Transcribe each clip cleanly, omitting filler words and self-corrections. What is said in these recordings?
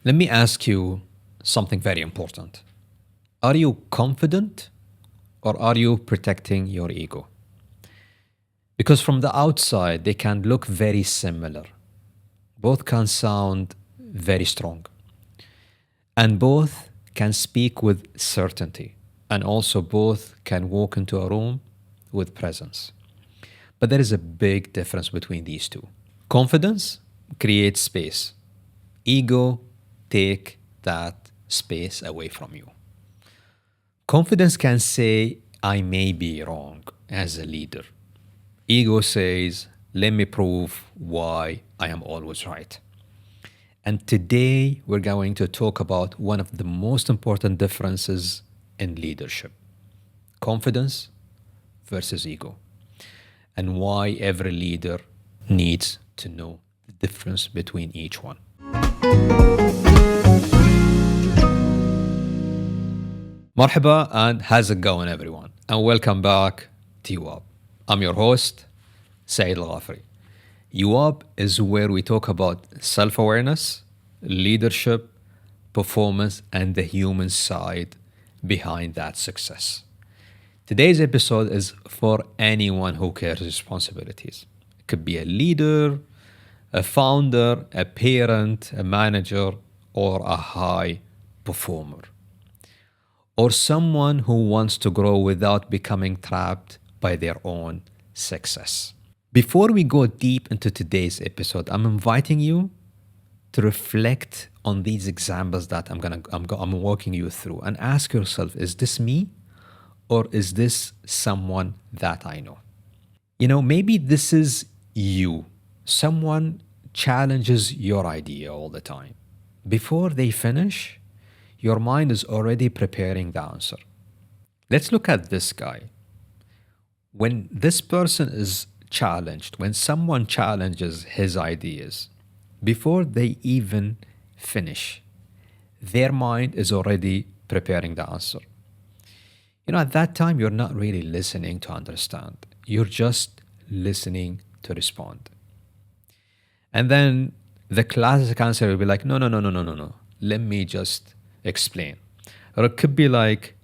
Let me ask you something very important. Are you confident or are you protecting your ego? Because from the outside, they can look very similar. Both can sound very strong. And both can speak with certainty. And also, both can walk into a room with presence. But there is a big difference between these two. Confidence creates space. Ego take that space away from you. Confidence can say, I may be wrong as a leader. Ego says, let me prove why I am always right. And today we're going to talk about one of the most important differences in leadership: confidence versus ego, and why every leader needs to know the difference between each one. Marhaba, and how's it going, everyone? And welcome back to Yuwab. I'm your host, Saeed Alghafri. Yuwab is where we talk about self-awareness, leadership, performance, and the human side behind that success. Today's episode is for anyone who cares responsibilities. It could be a leader, a founder, a parent, a manager, or a high performer, or someone who wants to grow without becoming trapped by their own success. Before we go deep into today's episode, I'm inviting you to reflect on these examples that I'm walking you through, and ask yourself, is this me or is this someone that I know? Maybe this is you. Someone challenges your idea all the time. Before they finish, your mind is already preparing the answer. Let's look at this guy. When this person is challenged, when someone challenges his ideas, before they even finish, their mind is already preparing the answer. At that time, you're not really listening to understand. You're just listening to respond. And then the classic answer will be like, no, no, no, no, no, no, no. Let me just explain. Or it could be like,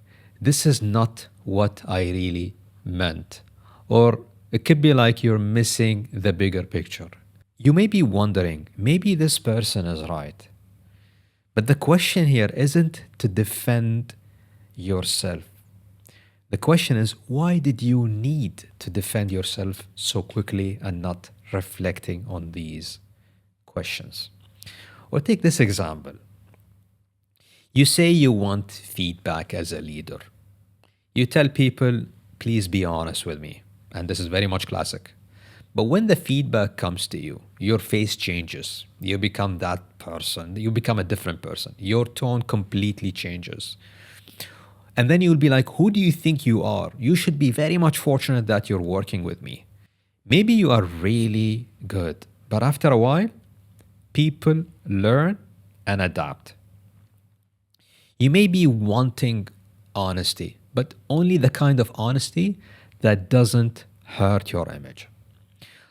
this is not what I really meant. Or it could be like you're missing the bigger picture. You may be wondering, maybe this person is right. But the question here isn't to defend yourself. The question is, why did you need to defend yourself so quickly and not reflecting on these questions? Or take this example. You say you want feedback as a leader. You tell people, please be honest with me. And this is very much classic. But when the feedback comes to you, your face changes. You become that person. You become a different person. Your tone completely changes. And then you'll be like, who do you think you are? You should be very much fortunate that you're working with me. Maybe you are really good. But after a while, people learn and adapt. You may be wanting honesty, but only the kind of honesty that doesn't hurt your image.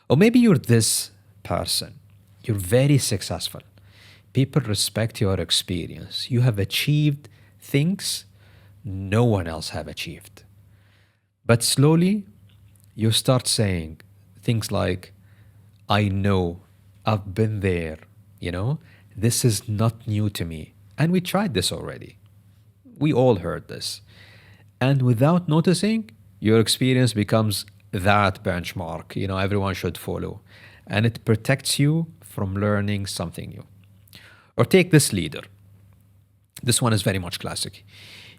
Or maybe you're this person. You're very successful. People respect your experience. You have achieved things no one else have achieved. But slowly, you start saying things like, I know, I've been there, this is not new to me. And we tried this already. We all heard this. And without noticing, your experience becomes that benchmark, everyone should follow. And it protects you from learning something new. Or take this leader. This one is very much classic.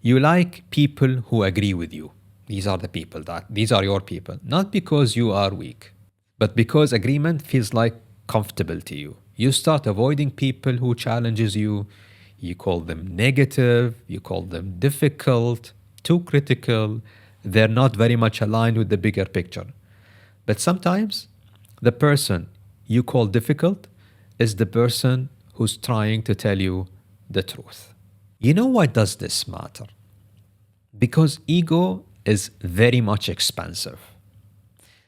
You like people who agree with you. These are your people. Not because you are weak, but because agreement feels like comfortable to you. You start avoiding people who challenges you. You call them negative. You call them difficult, too critical. They're not very much aligned with the bigger picture. But sometimes the person you call difficult is the person who's trying to tell you the truth. Why does this matter? Because ego is very much expensive.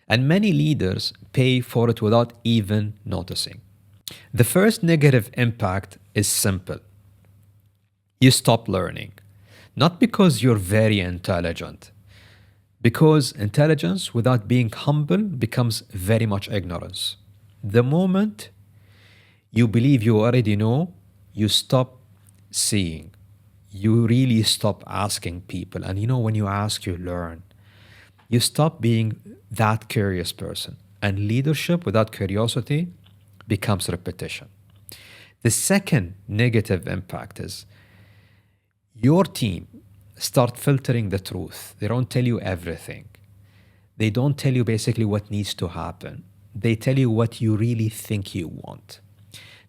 And many leaders pay for it without even noticing. The first negative impact is simple. You stop learning. Not because you're very intelligent, because intelligence without being humble becomes very much ignorance. The moment you believe you already know, you stop seeing. You really stop asking people. And when you ask, you learn. You stop being that curious person. And leadership without curiosity becomes repetition. The second negative impact is your team start filtering the truth. They don't tell you everything. They don't tell you basically what needs to happen. They tell you what you really think you want.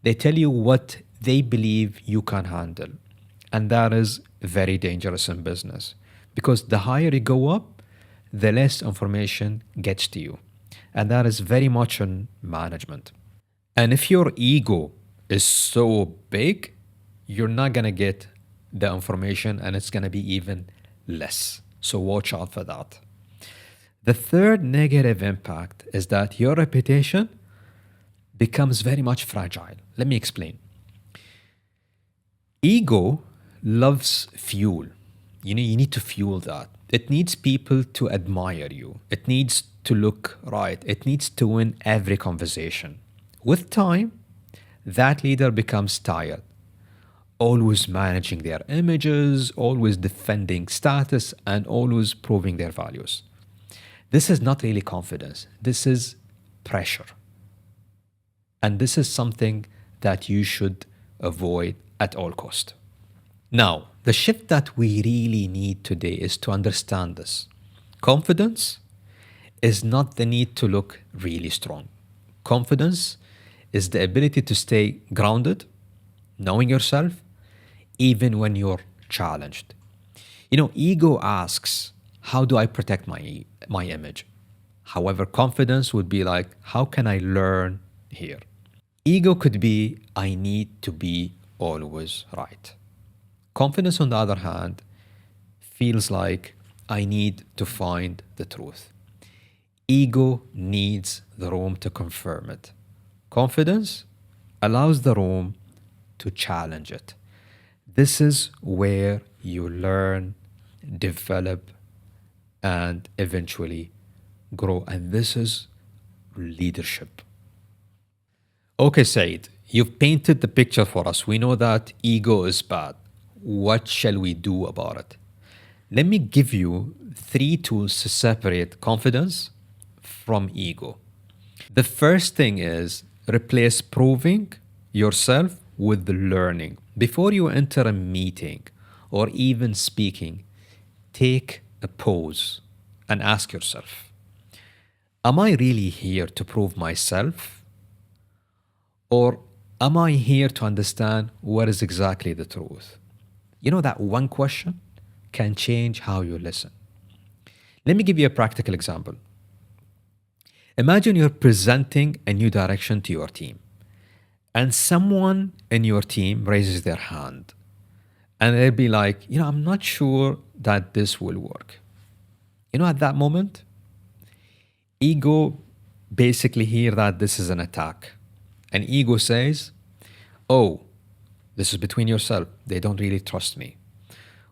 They tell you what they believe you can handle. And that is very dangerous in business because the higher you go up, the less information gets to you. And that is very much in management. And if your ego is so big, you're not going to get the information and it's going to be even less. So watch out for that. The third negative impact is that your reputation becomes very much fragile. Let me explain. Ego loves fuel. You need to fuel that. It needs people to admire you. It needs to look right. It needs to win every conversation. With time, that leader becomes tired, always managing their images, always defending status, and always proving their values. This is not really confidence. This is pressure. And this is something that you should avoid at all cost. Now, the shift that we really need today is to understand this. Confidence is not the need to look really strong. Confidence is the ability to stay grounded, knowing yourself, even when you're challenged. Ego asks, how do I protect my image? However, confidence would be like, how can I learn here? Ego could be, I need to be always right. Confidence, on the other hand, feels like, I need to find the truth. Ego needs the room to confirm it. Confidence allows the room to challenge it. This is where you learn, develop, and eventually grow. And this is leadership. Okay, Saeed, you've painted the picture for us. We know that ego is bad. What shall we do about it? Let me give you 3 tools to separate confidence from ego. The first thing is replace proving yourself with learning. Before you enter a meeting or even speaking, take a pause and ask yourself, am I really here to prove myself? Or am I here to understand what is exactly the truth? That one question can change how you listen. Let me give you a practical example. Imagine you're presenting a new direction to your team, and someone in your team raises their hand, and they'll be like, I'm not sure that this will work. At that moment, ego basically hear that this is an attack. And ego says, oh, this is between yourself. They don't really trust me.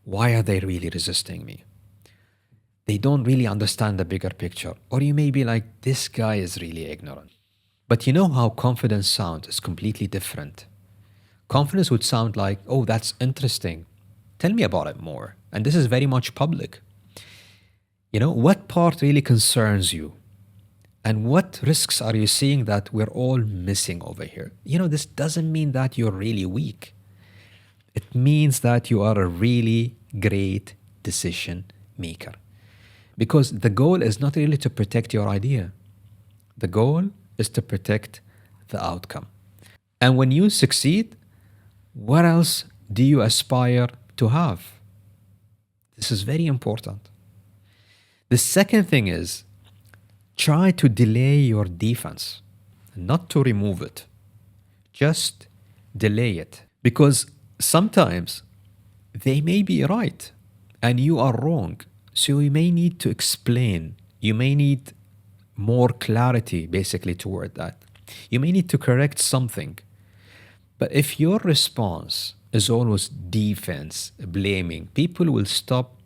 Why are they really resisting me? They don't really understand the bigger picture. Or you may be like, this guy is really ignorant. But you know how confidence sounds is completely different. Confidence would sound like, oh, that's interesting. Tell me about it more. And this is very much public. What part really concerns you? And what risks are you seeing that we're all missing over here? This doesn't mean that you're really weak. It means that you are a really great decision maker. Because the goal is not really to protect your idea. The goal is to protect the outcome. And when you succeed, what else do you aspire to have? This is very important. The second thing is, try to delay your defense, not to remove it. Just delay it. Because sometimes they may be right and you are wrong. So you may need to explain. You may need more clarity, basically, toward that. You may need to correct something. But if your response is always defense, blaming. People will stop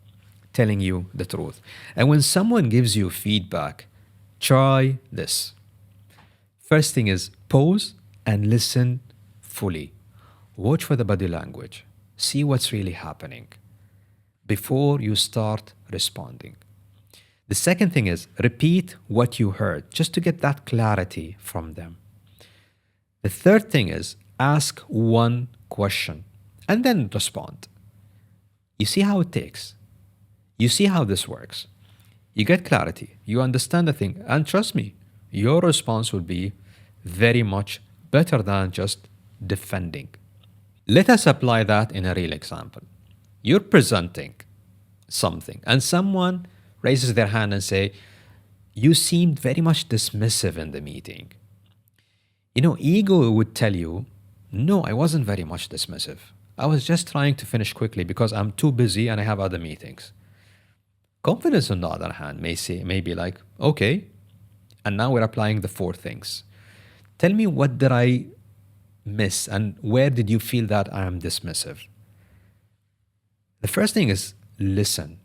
telling you the truth. And when someone gives you feedback, try this. First thing is pause and listen fully. Watch for the body language. See what's really happening before you start responding. The second thing is repeat what you heard just to get that clarity from them. The third thing is ask one question and then respond. You see how it takes. You see how this works. You get clarity. You understand the thing. And trust me, your response will be very much better than just defending. Let us apply that in a real example. You're presenting something and someone raises their hand and say, you seemed very much dismissive in the meeting. Ego would tell you, no, I wasn't very much dismissive. I was just trying to finish quickly because I'm too busy and I have other meetings. Confidence, on the other hand, may be like, okay, and now we're applying the four things. Tell me, what did I miss and where did you feel that I am dismissive? The first thing is listen.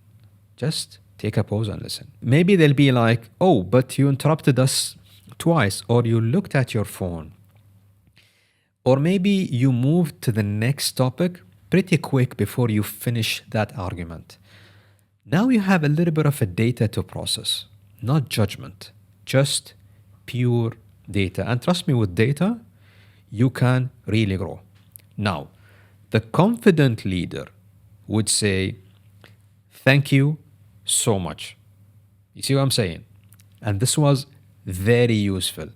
Just take a pause and listen. Maybe they'll be like, oh, but you interrupted us twice, or you looked at your phone, or maybe you moved to the next topic pretty quick before you finish that argument. Now you have a little bit of a data to process, not judgment, just pure data. And trust me, with data, you can really grow. Now, the confident leader would say, thank you so much. You see what I'm saying? And this was very useful.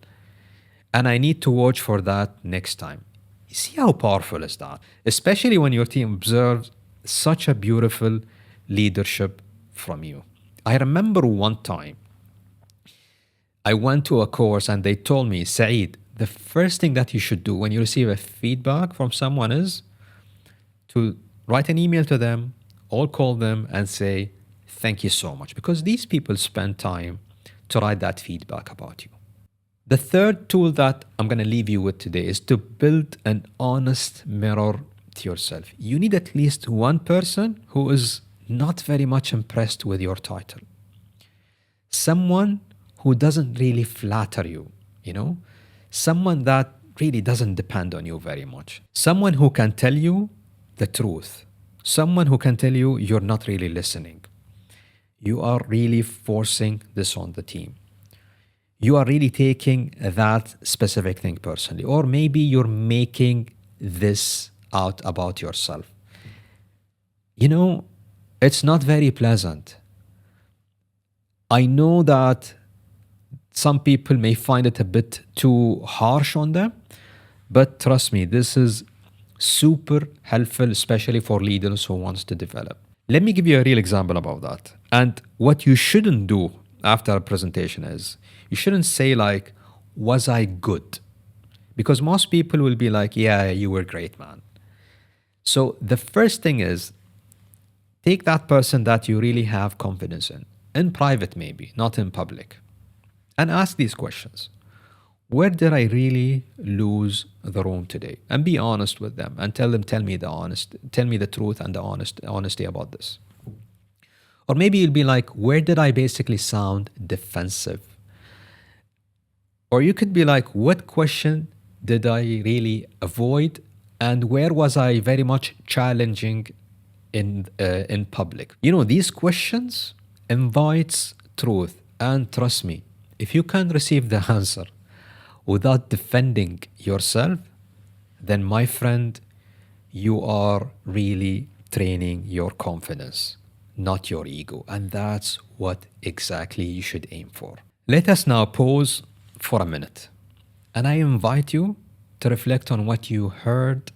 And I need to watch for that next time. You see how powerful is that? Especially when your team observes such a beautiful leadership from you. I remember one time I went to a course and they told me, Saeed, the first thing that you should do when you receive a feedback from someone is to write an email to them or call them and say, thank you so much, because these people spend time to write that feedback about you. The third tool that I'm going to leave you with today is to build an honest mirror to yourself. You need at least one person who is not very much impressed with your title. Someone who doesn't really flatter you, someone that really doesn't depend on you very much. Someone who can tell you the truth. Someone who can tell you you're not really listening. You are really forcing this on the team. You are really taking that specific thing personally. Or maybe you're making this out about yourself. It's not very pleasant. I know that some people may find it a bit too harsh on them, but trust me, this is super helpful, especially for leaders who wants to develop. Let me give you a real example about that. And what you shouldn't do after a presentation is, you shouldn't say like, was I good? Because most people will be like, yeah, you were great, man. So the first thing is, take that person that you really have confidence in private maybe, not in public, and ask these questions. Where did I really lose the room today? And be honest with them and tell me the truth and the honesty about this. Or maybe you'll be like, where did I basically sound defensive? Or you could be like, what question did I really avoid? And where was I very much challenging in public? These questions invites truth. And trust me, if you can receive the answer without defending yourself, then my friend, you are really training your confidence, not your ego. And that's what exactly you should aim for. Let us now pause for a minute. And I invite you to reflect on what you heard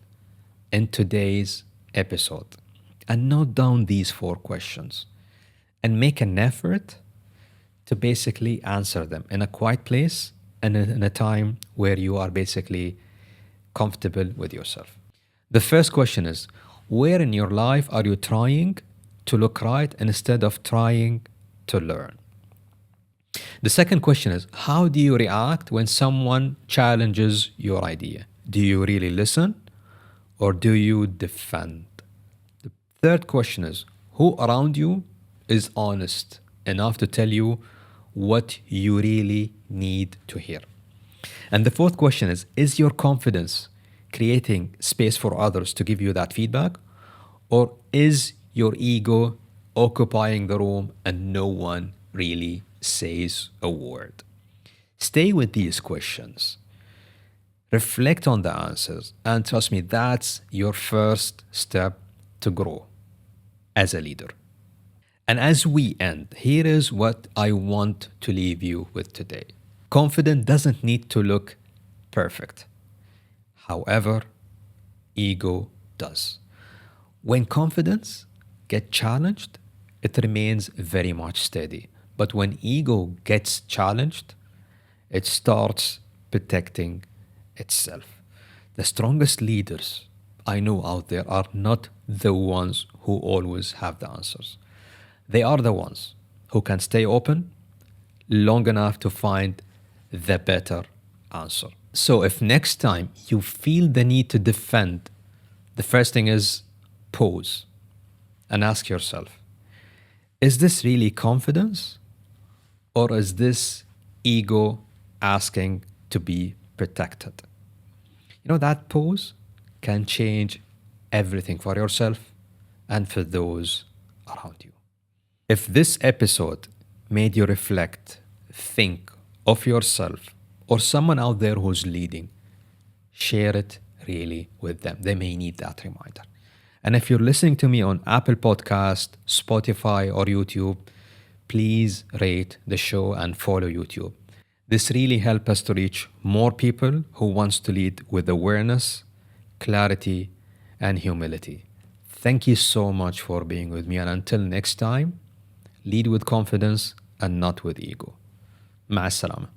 in today's episode. And note down these 4 questions. And make an effort to basically answer them in a quiet place and in a time where you are basically comfortable with yourself. The first question is, where in your life are you trying to look right instead of trying to learn? The second question is, how do you react when someone challenges your idea? Do you really listen or do you defend? The third question is, who around you is honest enough to tell you what you really need to hear? And the fourth question is your confidence creating space for others to give you that feedback? Or is your ego occupying the room and no one really says a word? Stay with these questions. Reflect on the answers. And trust me, that's your first step to grow as a leader. And as we end, here is what I want to leave you with today. Confidence doesn't need to look perfect. However, ego does. When confidence gets challenged, it remains very much steady. But when ego gets challenged, it starts protecting itself. The strongest leaders I know out there are not the ones who always have the answers. They are the ones who can stay open long enough to find the better answer. So if next time you feel the need to defend, the first thing is pause and ask yourself, is this really confidence or is this ego asking to be protected? That pause can change everything for yourself and for those around you. If this episode made you reflect, think of yourself or someone out there who's leading, share it really with them. They may need that reminder. And if you're listening to me on Apple Podcast, Spotify, or YouTube, please rate the show and follow YouTube. This really helps us to reach more people who wants to lead with awareness, clarity, and humility. Thank you so much for being with me. And until next time, lead with confidence and not with ego. مع السلامة.